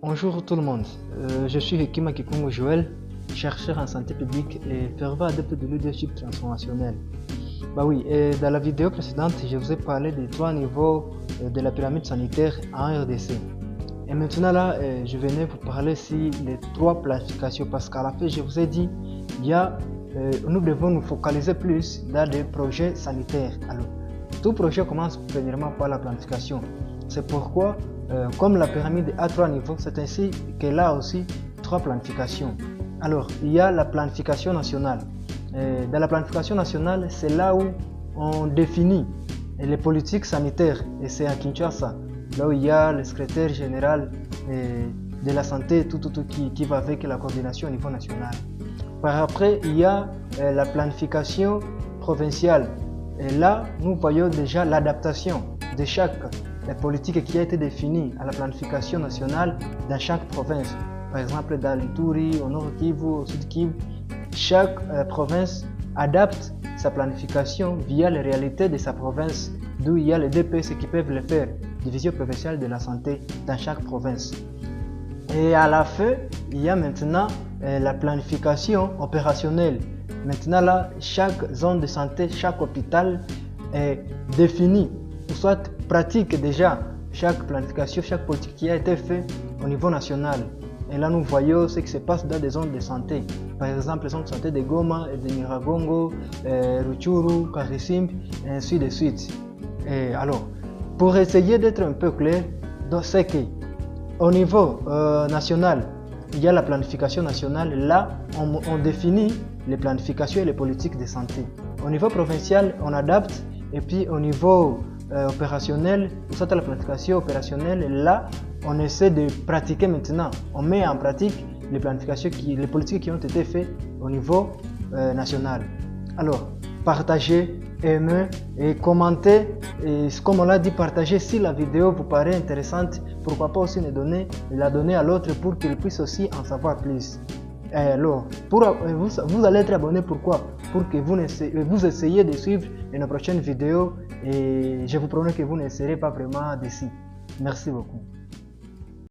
Bonjour tout le monde, je suis Hekima Kikungu Joël, chercheur en santé publique et fervent adepte de leadership transformationnel. Dans la vidéo précédente, je vous ai parlé des 3 niveaux de la pyramide sanitaire en RDC. Et maintenant là, je venais vous parler sur les 3 planifications parce qu'à la fin, je vous ai dit, nous devons nous focaliser plus dans des projets sanitaires. Alors, tout projet commence premièrement par la planification. C'est pourquoi, comme la pyramide a 3 niveaux, c'est ainsi qu'elle a aussi 3 planifications. Alors, il y a la planification nationale. Dans la planification nationale, c'est là où on définit les politiques sanitaires, et c'est à Kinshasa, là où il y a le secrétaire général de la santé, tout qui va avec la coordination au niveau national. Par après, il y a la planification provinciale. Et là, nous voyons déjà l'adaptation de chaque politique qui a été définie à la planification nationale dans chaque province. Par exemple, dans l'Ituri, au Nord Kivu, au Sud Kivu, chaque province adapte sa planification via les réalités de sa province, d'où il y a les DPS qui peuvent le faire, Division provinciale de la santé dans chaque province. Et à la fin, il y a maintenant la planification opérationnelle. Maintenant là, chaque zone de santé, chaque hôpital est défini, ou soit pratique déjà chaque planification, chaque politique qui a été faite au niveau national. Et là, nous voyons ce qui se passe dans des zones de santé. Par exemple, les zones de santé de Goma, de Nyiragongo, Rutshuru, Karisimbi, et ainsi de suite. Et alors, pour essayer d'être un peu clair, c'est qu'au niveau national, il y a la planification nationale. Là, on définit les planifications et les politiques de santé. Au niveau provincial, on adapte. Et puis au niveau opérationnel, soit la planification opérationnelle, là, on essaie de pratiquer maintenant. On met en pratique les planifications, les politiques qui ont été faites au niveau national. Alors, partagez, aimez et commentez. Et comme on l'a dit, partagez si la vidéo vous paraît intéressante. Pourquoi pas aussi la donner à l'autre pour qu'il puisse aussi en savoir plus. Et alors, vous allez être abonné, pourquoi? Pour que vous essayiez de suivre nos prochaines vidéos et je vous promets que vous ne serez pas vraiment déçus. Merci beaucoup.